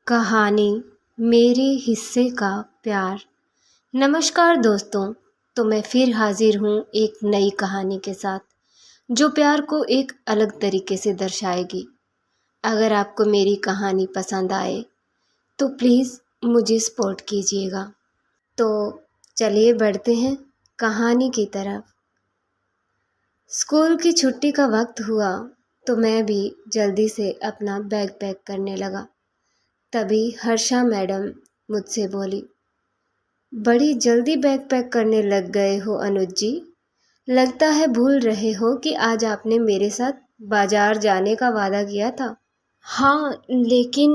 कहानी मेरे हिस्से का प्यार। नमस्कार दोस्तों। तो मैं फिर हाजिर हूँ एक नई कहानी के साथ जो प्यार को एक अलग तरीके से दर्शाएगी। अगर आपको मेरी कहानी पसंद आए तो प्लीज़ मुझे सपोर्ट कीजिएगा। तो चलिए बढ़ते हैं कहानी की तरफ। स्कूल की छुट्टी का वक्त हुआ तो मैं भी जल्दी से अपना बैग पैक करने लगा। तभी हर्षा मैडम मुझसे बोली, बड़ी जल्दी बैग पैक करने लग गए हो अनुज जी। लगता है भूल रहे हो कि आज आपने मेरे साथ बाजार जाने का वादा किया था। हाँ, लेकिन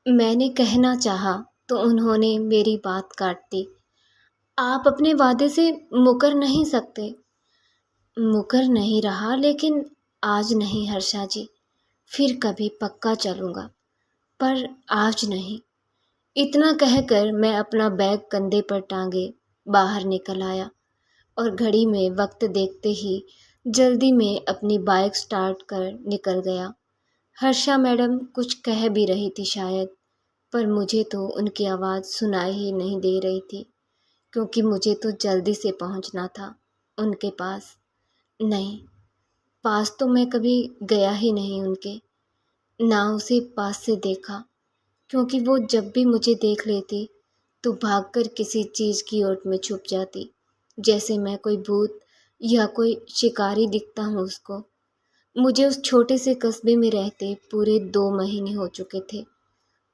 मैंने कहना चाहा तो उन्होंने मेरी बात काट दी। आप अपने वादे से मुकर नहीं सकते। मुकर नहीं रहा, लेकिन आज नहीं हर्षा जी। फिर कभी पक्का चलूँगा, पर आज नहीं। इतना कहकर मैं अपना बैग कंधे पर टांगे बाहर निकल आया और घड़ी में वक्त देखते ही जल्दी में अपनी बाइक स्टार्ट कर निकल गया। हर्षा मैडम कुछ कह भी रही थी शायद, पर मुझे तो उनकी आवाज़ सुनाई ही नहीं दे रही थी, क्योंकि मुझे तो जल्दी से पहुंचना था उनके पास। नहीं, पास तो मैं कभी गया ही नहीं उनके, ना उसे पास से देखा, क्योंकि वो जब भी मुझे देख लेती तो भागकर किसी चीज़ की ओट में छुप जाती, जैसे मैं कोई भूत या कोई शिकारी दिखता हूँ उसको। मुझे उस छोटे से कस्बे में रहते पूरे 2 महीने हो चुके थे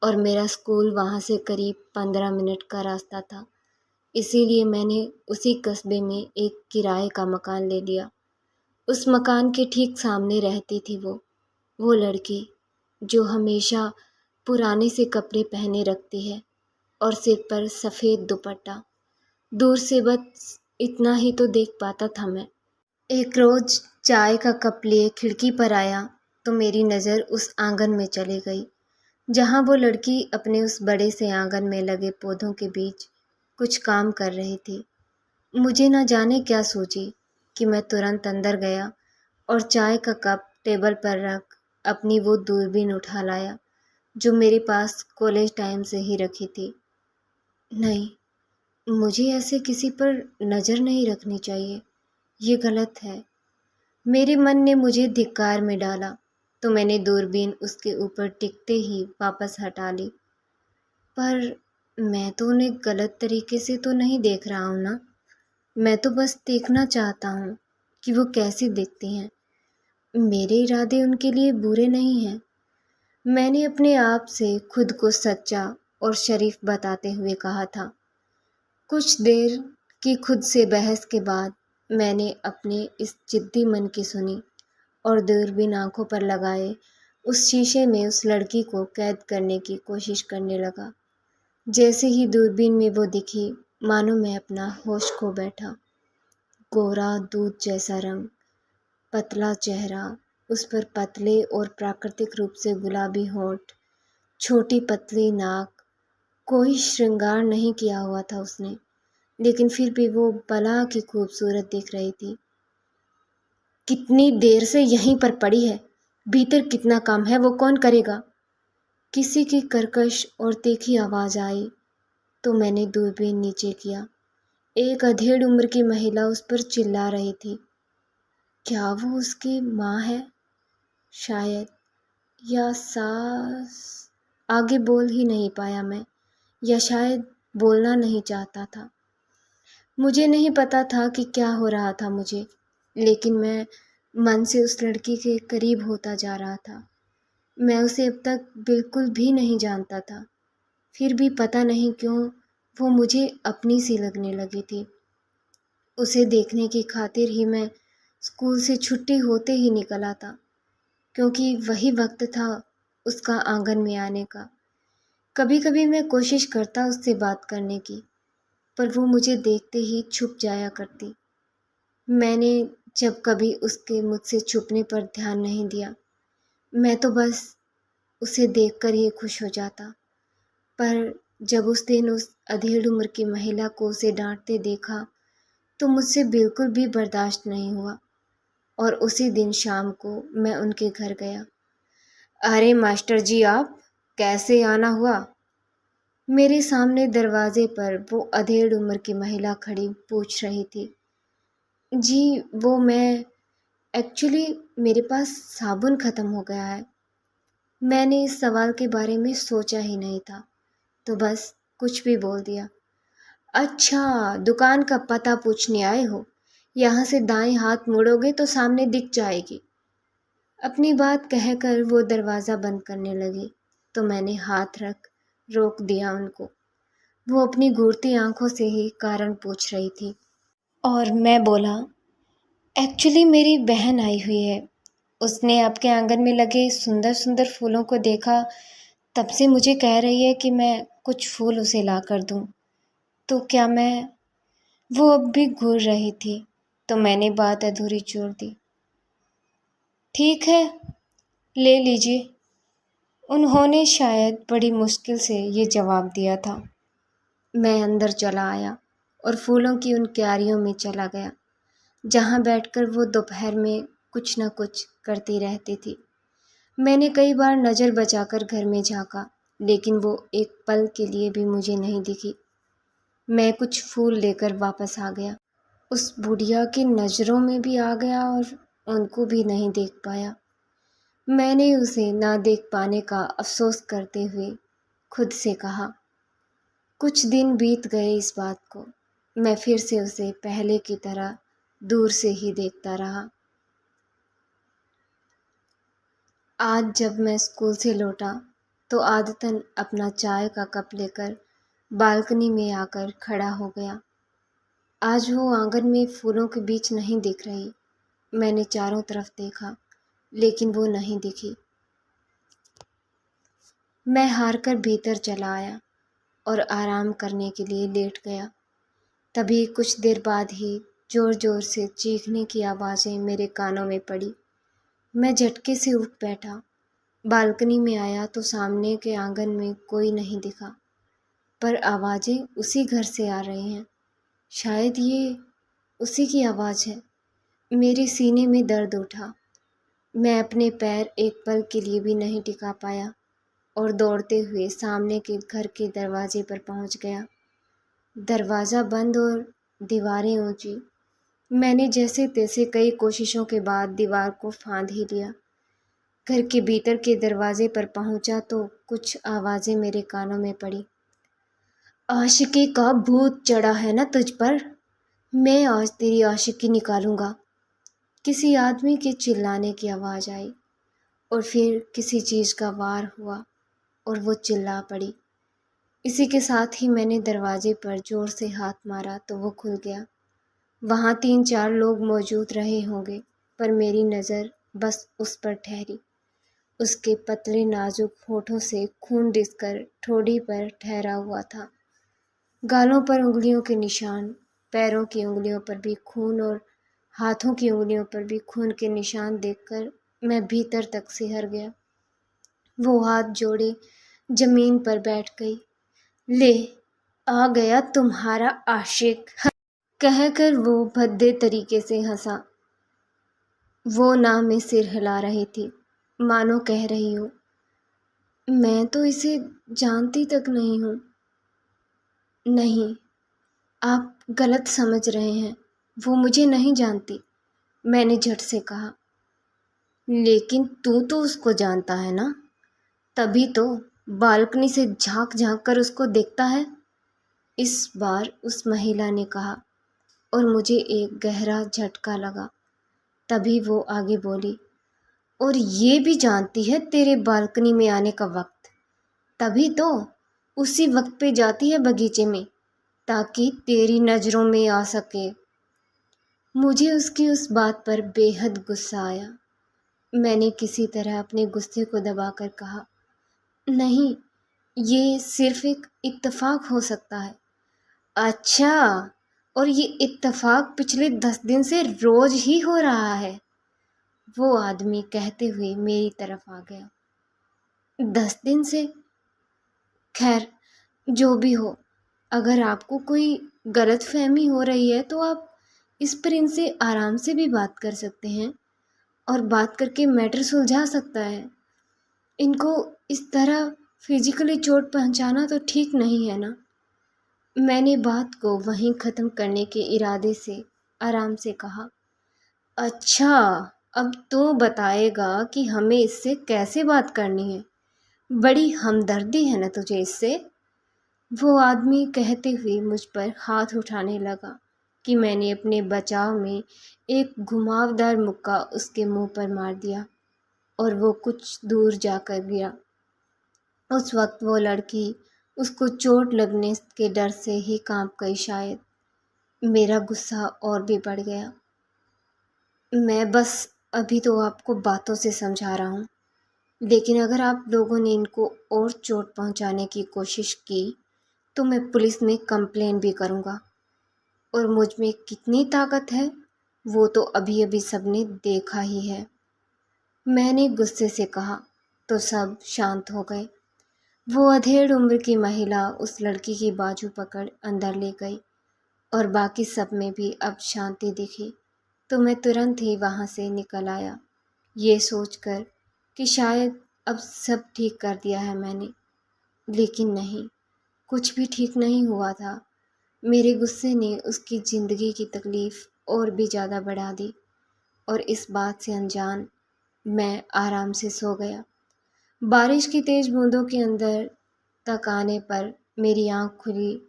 और मेरा स्कूल वहाँ से करीब 15 मिनट का रास्ता था। इसीलिए मैंने उसी कस्बे में एक किराए का मकान ले लिया। उस मकान के ठीक सामने रहती थी वो लड़की जो हमेशा पुराने से कपड़े पहने रखती है और सिर पर सफ़ेद दुपट्टा। दूर से बस इतना ही तो देख पाता था मैं। एक रोज़ चाय का कप लिए खिड़की पर आया तो मेरी नज़र उस आंगन में चली गई, जहाँ वो लड़की अपने उस बड़े से आंगन में लगे पौधों के बीच कुछ काम कर रही थी। मुझे न जाने क्या सूझी कि मैं तुरंत अंदर गया और चाय का कप टेबल पर रख अपनी वो दूरबीन उठा लाया जो मेरे पास कॉलेज टाइम से ही रखी थी। नहीं, मुझे ऐसे किसी पर नज़र नहीं रखनी चाहिए, ये गलत है। मेरे मन ने मुझे धिक्कार में डाला तो मैंने दूरबीन उसके ऊपर टिकते ही वापस हटा ली। पर मैं तो उन्हें गलत तरीके से तो नहीं देख रहा हूँ ना। मैं तो बस देखना चाहता हूँ कि वो कैसी दिखती हैं। मेरे इरादे उनके लिए बुरे नहीं हैं। मैंने अपने आप से खुद को सच्चा और शरीफ बताते हुए कहा था। कुछ देर की खुद से बहस के बाद मैंने अपने इस जिद्दी मन की सुनी और दूरबीन आंखों पर लगाए उस शीशे में उस लड़की को कैद करने की कोशिश करने लगा। जैसे ही दूरबीन में वो दिखी, मानो मैं अपना होश खो बैठा। गोरा दूध जैसा रंग, पतला चेहरा, उस पर पतले और प्राकृतिक रूप से गुलाबी होंठ, छोटी पतली नाक। कोई श्रृंगार नहीं किया हुआ था उसने, लेकिन फिर भी वो भला की खूबसूरत दिख रही थी। कितनी देर से यहीं पर पड़ी है, भीतर कितना काम है वो कौन करेगा? किसी की कर्कश और तीखी आवाज़ आई तो मैंने दूरबीन नीचे किया। एक अधेड़ उम्र की महिला उस पर चिल्ला रही थी। क्या वो उसकी माँ है? शायद, या सास। आगे बोल ही नहीं पाया मैं, या शायद बोलना नहीं चाहता था। मुझे नहीं पता था कि क्या हो रहा था मुझे, लेकिन मैं मन से उस लड़की के करीब होता जा रहा था। मैं उसे अब तक बिल्कुल भी नहीं जानता था, फिर भी पता नहीं क्यों वो मुझे अपनी सी लगने लगी थी। उसे देखने की खातिर ही मैं स्कूल से छुट्टी होते ही निकला था, क्योंकि वही वक्त था उसका आंगन में आने का। कभी कभी मैं कोशिश करता उससे बात करने की, पर वो मुझे देखते ही छुप जाया करती। मैंने जब कभी उसके मुझसे छुपने पर ध्यान नहीं दिया। मैं तो बस उसे देखकर ही खुश हो जाता। पर जब उस दिन उस अधेड़ उम्र की महिला को उसे डांटते देखा तो मुझसे बिल्कुल भी बर्दाश्त नहीं हुआ और उसी दिन शाम को मैं उनके घर गया। अरे मास्टर जी, आप कैसे आना हुआ? मेरे सामने दरवाजे पर वो अधेड़ उम्र की महिला खड़ी पूछ रही थी। जी, वो मैं एक्चुअली मेरे पास साबुन ख़त्म हो गया है। मैंने इस सवाल के बारे में सोचा ही नहीं था, तो बस कुछ भी बोल दिया। अच्छा, दुकान का पता पूछने आए हो? यहाँ से दाएं हाथ मुड़ोगे तो सामने दिख जाएगी। अपनी बात कहकर वो दरवाज़ा बंद करने लगी, तो मैंने हाथ रख रोक दिया उनको। वो अपनी घूरती आंखों से ही कारण पूछ रही थी और मैं बोला, एक्चुअली मेरी बहन आई हुई है। उसने आपके आंगन में लगे सुंदर सुंदर फूलों को देखा, तब से मुझे कह रही है कि मैं कुछ फूल उसे ला कर दूँ। तो क्या मैं वो अब भी घूर रही थी, तो मैंने बात अधूरी छोड़ दी। ठीक है, ले लीजिए। उन्होंने शायद बड़ी मुश्किल से ये जवाब दिया था। मैं अंदर चला आया और फूलों की उन क्यारियों में चला गया, जहाँ बैठकर वो दोपहर में कुछ न कुछ करती रहती थी। मैंने कई बार नज़र बचाकर घर में झाँका, लेकिन वो एक पल के लिए भी मुझे नहीं दिखी। मैं कुछ फूल लेकर वापस आ गया। उस बुढ़िया की नज़रों में भी आ गया और उनको भी नहीं देख पाया। मैंने उसे ना देख पाने का अफसोस करते हुए खुद से कहा। कुछ दिन बीत गए इस बात को। मैं फिर से उसे पहले की तरह दूर से ही देखता रहा। आज जब मैं स्कूल से लौटा तो आदतन अपना चाय का कप लेकर बालकनी में आकर खड़ा हो गया। आज वो आंगन में फूलों के बीच नहीं दिख रही। मैंने चारों तरफ देखा, लेकिन वो नहीं दिखी। मैं हार कर भीतर चला आया और आराम करने के लिए लेट गया। तभी कुछ देर बाद ही ज़ोर ज़ोर से चीखने की आवाज़ें मेरे कानों में पड़ी। मैं झटके से उठ बैठा। बालकनी में आया तो सामने के आंगन में कोई नहीं दिखा, पर आवाज़ें उसी घर से आ रही हैं। शायद ये उसी की आवाज़ है। मेरे सीने में दर्द उठा। मैं अपने पैर एक पल के लिए भी नहीं टिका पाया और दौड़ते हुए सामने के घर के दरवाजे पर पहुंच गया। दरवाज़ा बंद और दीवारें ऊंची। मैंने जैसे तैसे कई कोशिशों के बाद दीवार को फांद ही लिया। घर के भीतर के दरवाजे पर पहुंचा तो कुछ आवाज़ें मेरे कानों में पड़ी। आशिकी का भूत चढ़ा है ना तुझ पर, मैं आज तेरी आशिकी निकालूंगा। किसी आदमी के चिल्लाने की आवाज़ आई और फिर किसी चीज़ का वार हुआ और वो चिल्ला पड़ी। इसी के साथ ही मैंने दरवाजे पर ज़ोर से हाथ मारा तो वो खुल गया। वहाँ 3-4 लोग मौजूद रहे होंगे, पर मेरी नज़र बस उस पर ठहरी। उसके पतले नाजुक होठों से खून रिसकर ठोड़ी पर ठहरा हुआ था। गालों पर उंगलियों के निशान, पैरों की उंगलियों पर भी खून और हाथों की उंगलियों पर भी खून के निशान देखकर मैं भीतर तक सिहर गया। वो हाथ जोड़े जमीन पर बैठ गई। ले, आ गया तुम्हारा आशिक, कहकर वो भद्दे तरीके से हंसा। वो ना में सिर हिला रही थी, मानो कह रही हो, मैं तो इसे जानती तक नहीं हूँ। नहीं, आप गलत समझ रहे हैं, वो मुझे नहीं जानती, मैंने झट से कहा। लेकिन तू तो उसको जानता है ना, तभी तो बालकनी से झांक झांक कर उसको देखता है। इस बार उस महिला ने कहा और मुझे एक गहरा झटका लगा। तभी वो आगे बोली, और ये भी जानती है तेरे बालकनी में आने का वक्त, तभी तो उसी वक्त पे जाती है बगीचे में ताकि तेरी नज़रों में आ सके। मुझे उसकी उस बात पर बेहद गुस्सा आया। मैंने किसी तरह अपने गुस्से को दबाकर कहा, नहीं, ये सिर्फ एक इत्तेफाक हो सकता है। अच्छा, और ये इत्तेफाक पिछले 10 दिन से रोज ही हो रहा है, वो आदमी कहते हुए मेरी तरफ आ गया। 10 दिन से? खैर, जो भी हो, अगर आपको कोई गलतफहमी हो रही है तो आप इस पर इनसे आराम से भी बात कर सकते हैं और बात करके मैटर सुलझा सकता है। इनको इस तरह फिजिकली चोट पहुंचाना तो ठीक नहीं है ना। मैंने बात को वहीं ख़त्म करने के इरादे से आराम से कहा। अच्छा, अब तू बताएगा कि हमें इससे कैसे बात करनी है। बड़ी हमदर्दी है ना तुझे इससे। वो आदमी कहते हुए मुझ पर हाथ उठाने लगा कि मैंने अपने बचाव में एक घुमावदार मुक्का उसके मुंह पर मार दिया और वो कुछ दूर जाकर गिरा। उस वक्त वो लड़की उसको चोट लगने के डर से ही कांप गई शायद। मेरा गुस्सा और भी बढ़ गया। मैं बस अभी तो आपको बातों से समझा रहा हूँ, लेकिन अगर आप लोगों ने इनको और चोट पहुँचाने की कोशिश की तो मैं पुलिस में कंप्लेन भी करूँगा। और मुझ में कितनी ताकत है वो तो अभी अभी सबने देखा ही है। मैंने गुस्से से कहा तो सब शांत हो गए। वो अधेड़ उम्र की महिला उस लड़की की बाजू पकड़ अंदर ले गई और बाकी सब में भी अब शांति दिखी। तो मैं तुरंत ही वहाँ से निकल आया, ये सोचकर कि शायद अब सब ठीक कर दिया है मैंने। लेकिन नहीं, कुछ भी ठीक नहीं हुआ था। मेरे गुस्से ने उसकी ज़िंदगी की तकलीफ़ और भी ज़्यादा बढ़ा दी और इस बात से अनजान मैं आराम से सो गया। बारिश की तेज़ बूंदों के अंदर तक आने पर मेरी आँख खुली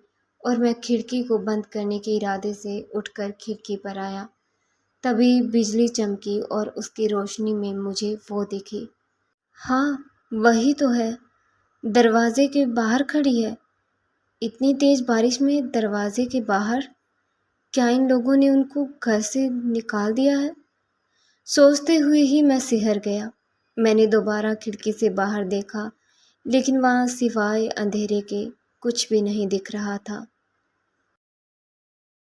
और मैं खिड़की को बंद करने के इरादे से उठकर खिड़की पर आया। तभी बिजली चमकी और उसकी रोशनी में मुझे वो दिखी। हाँ, वही तो है, दरवाजे के बाहर खड़ी है। इतनी तेज़ बारिश में दरवाजे के बाहर? क्या इन लोगों ने उनको घर से निकाल दिया है? सोचते हुए ही मैं सिहर गया। मैंने दोबारा खिड़की से बाहर देखा, लेकिन वहाँ सिवाय अंधेरे के कुछ भी नहीं दिख रहा था।